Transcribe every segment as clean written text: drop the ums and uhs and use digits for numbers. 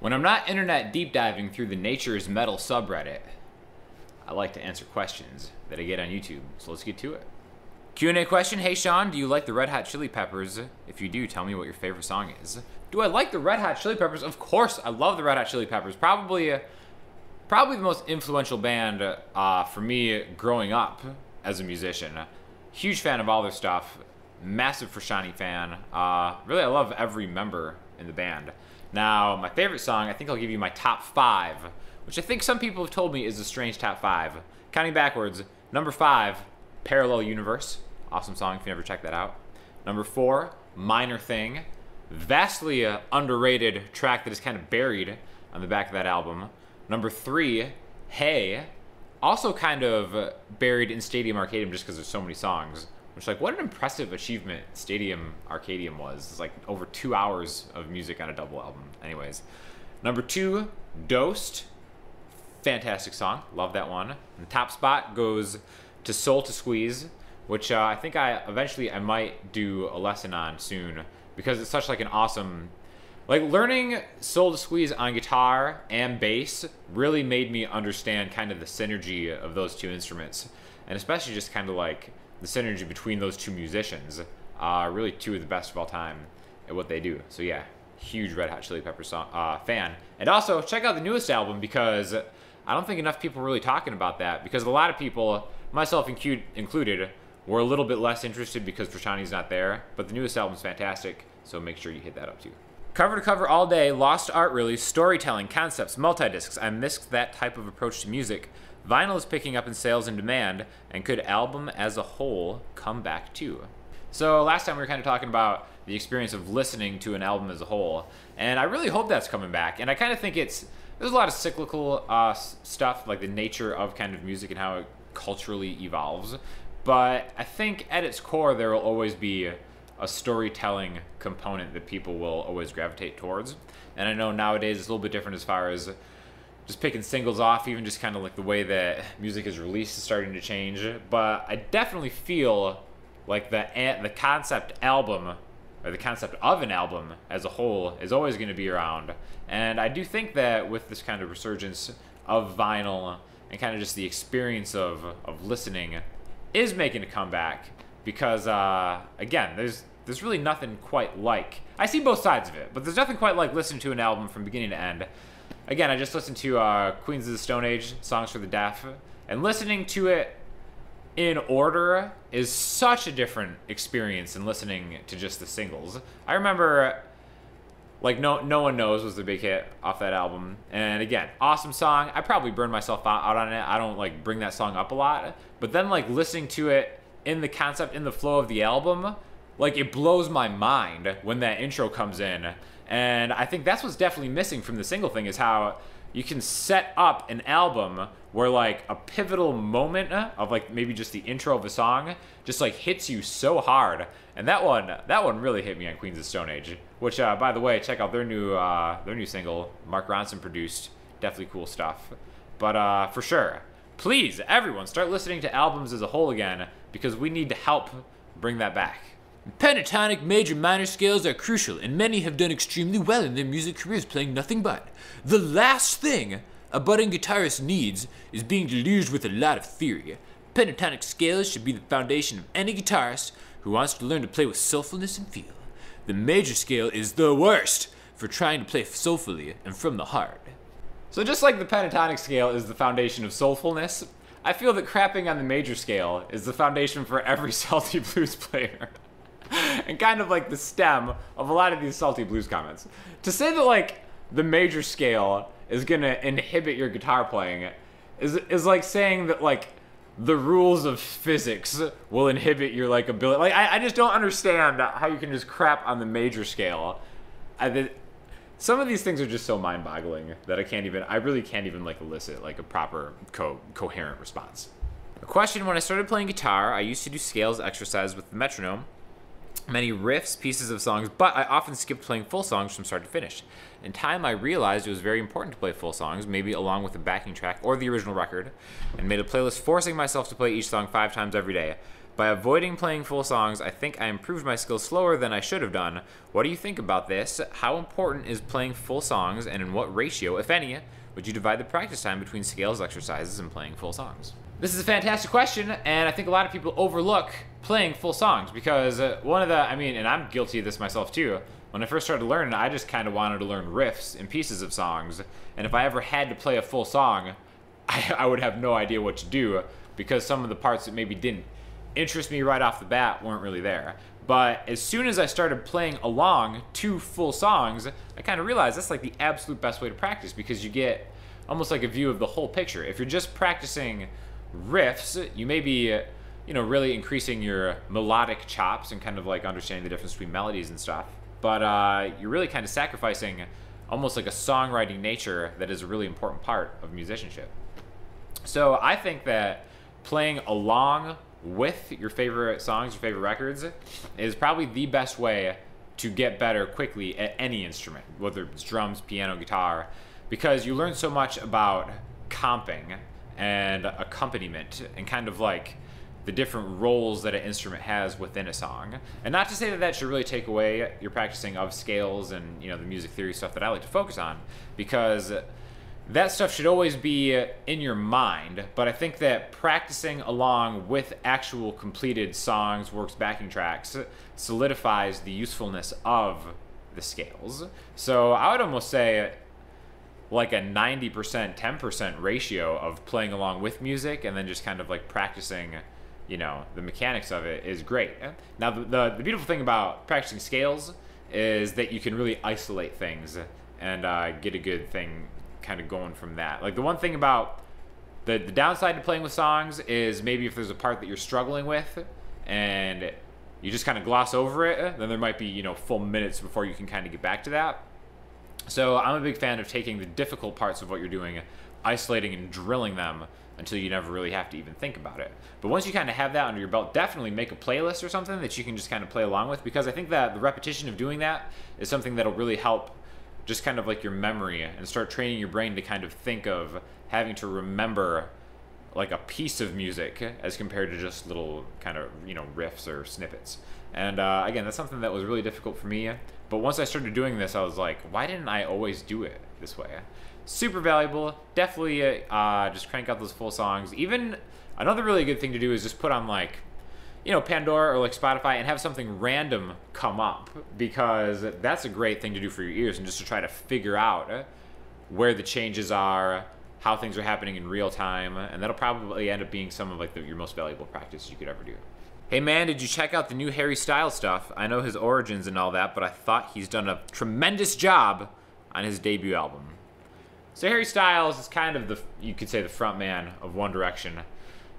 When I'm not internet deep diving through the Nature's Metal subreddit, I like to answer questions that I get on YouTube, so let's get to it. Q&A question, hey Sean, do you like the Red Hot Chili Peppers? If you do, tell me what your favorite song is. Do I like the Red Hot Chili Peppers? Of course, I love the Red Hot Chili Peppers. Probably the most influential band for me growing up as a musician. Huge fan of all their stuff. Massive Frashani fan. Really, I love every member in the band. Now, my favorite song, I think I'll give you my top 5, which I think some people have told me is a strange top 5. Counting backwards, number 5, Parallel Universe. Awesome song if you never checked that out. Number 4, Minor Thing. Vastly underrated track that is kind of buried on the back of that album. Number 3, Hey. Also kind of buried in Stadium Arcadium just because there's so many songs. Which, like, what an impressive achievement Stadium Arcadium was. It's like over 2 hours of music on a double album. Anyways. Number 2, Dosed. Fantastic song. Love that one. And the top spot goes to Soul to Squeeze, which I think eventually I might do a lesson on soon because it's such like an awesome... Like, learning Soul to Squeeze on guitar and bass really made me understand kind of the synergy of those two instruments. And especially just kind of like the synergy between those two musicians. Really two of the best of all time at what they do. So yeah, huge Red Hot Chili Peppers fan. And also, check out the newest album because I don't think enough people are really talking about that. Because a lot of people, myself included, were a little bit less interested because Frashani's not there. But the newest album's fantastic, so make sure you hit that up too. Cover to cover all day, lost art really, storytelling, concepts, multi-discs. I missed that type of approach to music. Vinyl is picking up in sales and demand, and could album as a whole come back too? So last time we were kind of talking about the experience of listening to an album as a whole, and I really hope that's coming back. And I kind of think there's a lot of cyclical stuff, like the nature of kind of music and how it culturally evolves. But I think at its core there will always be a storytelling component that people will always gravitate towards. And I know nowadays it's a little bit different as far as just picking singles off, even just kind of like the way that music is released is starting to change. But I definitely feel like the concept album, or the concept of an album as a whole, is always going to be around. And I do think that with this kind of resurgence of vinyl and kind of just the experience of listening is making a comeback. Because, again, there's really nothing quite like... I see both sides of it, but there's nothing quite like listening to an album from beginning to end. Again, I just listened to Queens of the Stone Age, Songs for the Deaf, and listening to it in order is such a different experience than listening to just the singles. I remember, like, No One Knows was the big hit off that album. And again, awesome song. I probably burned myself out on it. I don't, like, bring that song up a lot. But then, like, listening to it in the concept, in the flow of the album, like, it blows my mind when that intro comes in. And I think that's what's definitely missing from the single thing, is how you can set up an album where, like, a pivotal moment of, like, maybe just the intro of a song just, like, hits you so hard. And that one really hit me on Queens of the Stone Age, which, by the way, check out their new single, Mark Ronson produced. Definitely cool stuff. But for sure, please, everyone, start listening to albums as a whole again, because we need to help bring that back. Pentatonic major minor scales are crucial, and many have done extremely well in their music careers playing nothing but. The last thing a budding guitarist needs is being deluged with a lot of theory. Pentatonic scales should be the foundation of any guitarist who wants to learn to play with soulfulness and feel. The major scale is the worst for trying to play soulfully and from the heart. So just like the pentatonic scale is the foundation of soulfulness, I feel that crapping on the major scale is the foundation for every salty blues player. And kind of like the stem of a lot of these salty blues comments. To say that, like, the major scale is gonna inhibit your guitar playing is like saying that, like, the rules of physics will inhibit your, like, ability. Like, I just don't understand how you can just crap on the major scale. Some of these things are just so mind-boggling that I really can't even, like, elicit, like, a proper coherent response. A question: when I started playing guitar, I used to do scales exercises with the metronome, many riffs, pieces of songs, but I often skipped playing full songs from start to finish. In time, I realized it was very important to play full songs, maybe along with the backing track or the original record, and made a playlist forcing myself to play each song 5 times every day. By avoiding playing full songs, I think I improved my skills slower than I should have done. What do you think about this? How important is playing full songs, and in what ratio, if any, would you divide the practice time between scales exercises and playing full songs? This is a fantastic question, and I think a lot of people overlook playing full songs because and I'm guilty of this myself too. When I first started learning, I just kind of wanted to learn riffs and pieces of songs, and if I ever had to play a full song, I would have no idea what to do because some of the parts that maybe didn't interest me right off the bat weren't really there. But as soon as I started playing along to full songs, I kind of realized that's like the absolute best way to practice because you get almost like a view of the whole picture. If you're just practicing riffs, you may be really increasing your melodic chops and kind of like understanding the difference between melodies and stuff. But you're really kind of sacrificing almost like a songwriting nature that is a really important part of musicianship. So I think that playing along with your favorite songs, your favorite records, is probably the best way to get better quickly at any instrument, whether it's drums, piano, guitar, because you learn so much about comping and accompaniment and kind of like the different roles that an instrument has within a song. And not to say that that should really take away your practicing of scales and the music theory stuff that I like to focus on, because that stuff should always be in your mind, but I think that practicing along with actual completed songs, works, backing tracks solidifies the usefulness of the scales. So I would almost say like a 90%, 10% ratio of playing along with music and then just kind of like practicing, the mechanics of it is great. Now, the beautiful thing about practicing scales is that you can really isolate things and get a good thing kind of going from that. Like the one thing about the downside to playing with songs is maybe if there's a part that you're struggling with and you just kind of gloss over it, then there might be full minutes before you can kind of get back to that. So I'm a big fan of taking the difficult parts of what you're doing, isolating and drilling them until you never really have to even think about it. But once you kind of have that under your belt, definitely make a playlist or something that you can just kind of play along with, because I think that the repetition of doing that is something that'll really help just kind of like your memory and start training your brain to kind of think of having to remember like a piece of music as compared to just little kind of riffs or snippets. And again, that's something that was really difficult for me, but once I started doing this, I was like, why didn't I always do it this way? Super valuable. Definitely just crank out those full songs. Even another really good thing to do is just put on like Pandora or like Spotify and have something random come up, because that's a great thing to do for your ears and just to try to figure out where the changes are, how things are happening in real time, and that'll probably end up being some of like your most valuable practice you could ever do. Hey man, did you check out the new Harry Styles stuff? I know his origins and all that, but I thought he's done a tremendous job on his debut album. So Harry Styles is kind of you could say the front man of One Direction,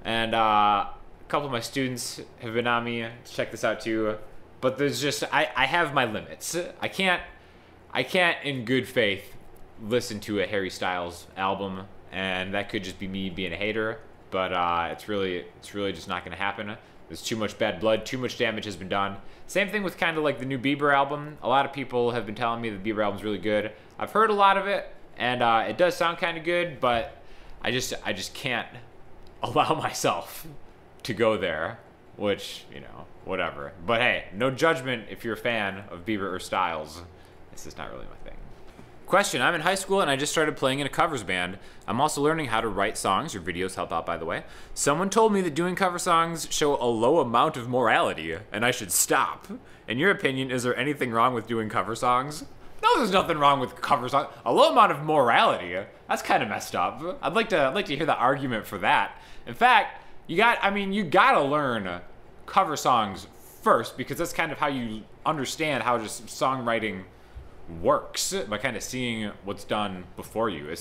and a couple of my students have been on me to check this out too, but there's just, I have my limits. I can't in good faith listen to a Harry Styles album, and that could just be me being a hater, but it's really just not gonna happen. There's too much bad blood, too much damage has been done. Same thing with kind of like the new Bieber album. A lot of people have been telling me the Bieber album's really good. I've heard a lot of it, and it does sound kind of good, but I just can't allow myself to go there, which, whatever. But hey, no judgment if you're a fan of Bieber or Styles. This is not really my thing. Question, I'm in high school and I just started playing in a covers band. I'm also learning how to write songs. Your videos help out, by the way. Someone told me that doing cover songs show a low amount of morality and I should stop. In your opinion, is there anything wrong with doing cover songs? No, there's nothing wrong with cover songs. A low amount of morality? That's kind of messed up. I'd like to hear the argument for that. In fact, you gotta learn cover songs first, because that's kind of how you understand how just songwriting works, by kind of seeing what's done before you.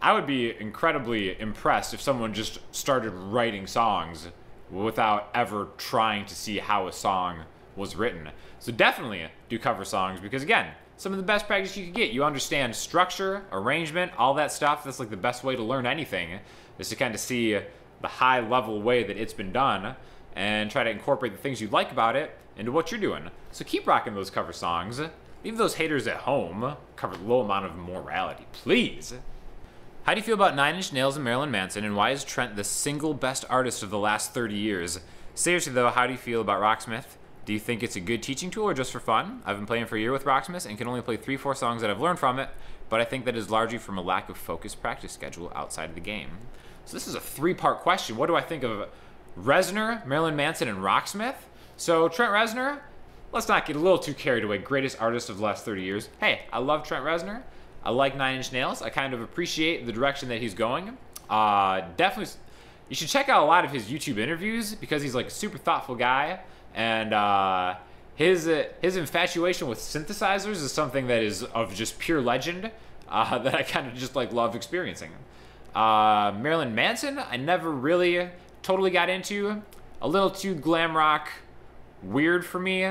I would be incredibly impressed if someone just started writing songs without ever trying to see how a song was written. So definitely do cover songs, because again, some of the best practice you can get. You understand structure, arrangement, all that stuff. That's like the best way to learn anything, is to kind of see the high level way that it's been done and try to incorporate the things you like about it into what you're doing. So keep rocking those cover songs. Leave those haters at home. Cover low amount of morality, please. How do you feel about 9 Inch Nails and Marilyn Manson, and why is Trent the single best artist of the last 30 years? Seriously though, how do you feel about Rocksmith? Do you think it's a good teaching tool or just for fun? I've been playing for a year with Rocksmith and can only play 3-4 songs that I've learned from it, but I think that is largely from a lack of focused practice schedule outside of the game. So this is a 3-part question. What do I think of Reznor, Marilyn Manson, and Rocksmith? So Trent Reznor, let's not get a little too carried away. Greatest artist of the last 30 years. Hey, I love Trent Reznor. I like 9 Inch Nails. I kind of appreciate the direction that he's going. Definitely, you should check out a lot of his YouTube interviews because he's like a super thoughtful guy. And his infatuation with synthesizers is something that is of just pure legend that I kind of just like love experiencing. Marilyn Manson, I never really totally got into. A little too glam rock weird for me.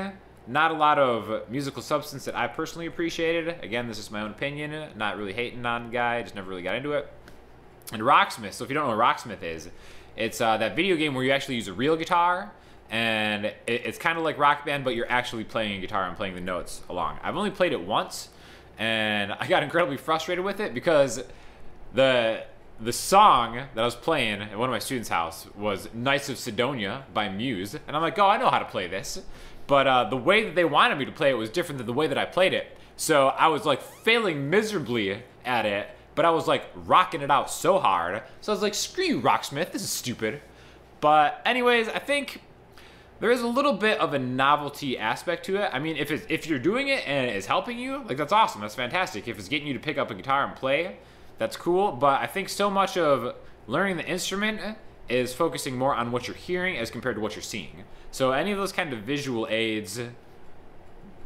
Not a lot of musical substance that I personally appreciated. Again, this is my own opinion. Not really hating on the guy. Just never really got into it. And Rocksmith. So if you don't know what Rocksmith is, it's that video game where you actually use a real guitar. And it's kind of like Rock Band, but you're actually playing a guitar and playing the notes along. I've only played it once, and I got incredibly frustrated with it because the song that I was playing at one of my students' house was Knights of Sidonia by Muse. And I'm like, oh, I know how to play this. But the way that they wanted me to play it was different than the way that I played it. So I was like failing miserably at it, but I was like rocking it out so hard. So I was like, screw you, Rocksmith, this is stupid. But anyways, I think there is a little bit of a novelty aspect to it. I mean, if you're doing it and it's helping you, like that's awesome, that's fantastic. If it's getting you to pick up a guitar and play, that's cool. But I think so much of learning the instrument is focusing more on what you're hearing as compared to what you're seeing. So any of those kind of visual aids,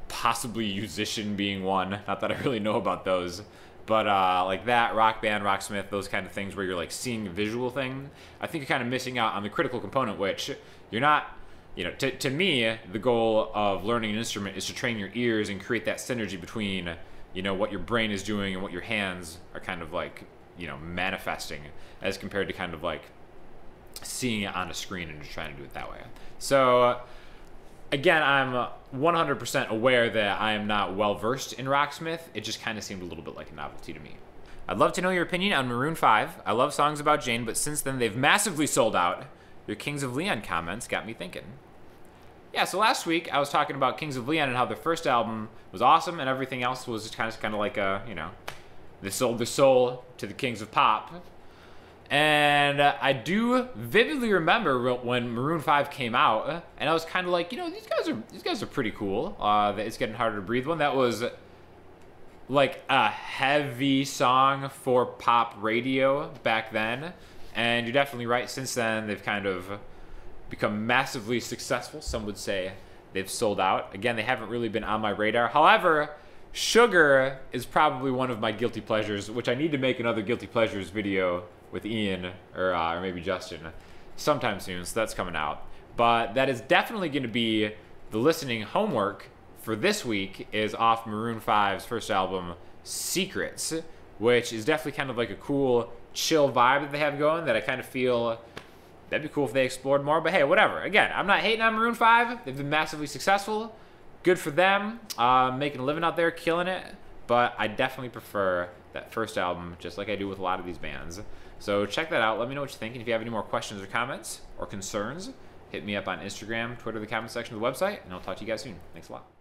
possibly musician being one, not that I really know about those, but like that, Rock Band, Rocksmith, those kind of things where you're like seeing a visual thing, I think you're kind of missing out on the critical component, which you're not. You know, to me, the goal of learning an instrument is to train your ears and create that synergy between, you know, what your brain is doing and what your hands are kind of like, you know, manifesting as compared to kind of like seeing it on a screen and just trying to do it that way. So, again, I'm 100% aware that I am not well-versed in Rocksmith. It just kind of seemed a little bit like a novelty to me. I'd love to know your opinion on Maroon 5. I love songs about Jane, but since then they've massively sold out. Your Kings of Leon comments got me thinking. Yeah, so last week I was talking about Kings of Leon and how their first album was awesome and everything else was kind of like a, you know, they sold their soul to the Kings of Pop. And I do vividly remember when Maroon 5 came out, and I was kind of like, you know, these guys are pretty cool. The It's Getting Harder to Breathe one, that was like a heavy song for pop radio back then. And you're definitely right. Since then, they've kind of become massively successful. Some would say they've sold out. Again, they haven't really been on my radar. However, Sugar is probably one of my guilty pleasures, which I need to make another guilty pleasures video with Ian or maybe Justin sometime soon. So that's coming out. But that is definitely going to be the listening homework for this week is off Maroon 5's first album, Secrets, which is definitely kind of like a cool chill vibe that they have going that I kind of feel that'd be cool if they explored more. But hey, whatever. Again, I'm not hating on Maroon 5. They've been massively successful. Good for them. Making a living out there, killing it. But I definitely prefer that first album, just like I do with a lot of these bands. So check that out. Let me know what you think. And if you have any more questions or comments or concerns, hit me up on Instagram, Twitter, the comment section of the website, and I'll talk to you guys soon. Thanks a lot.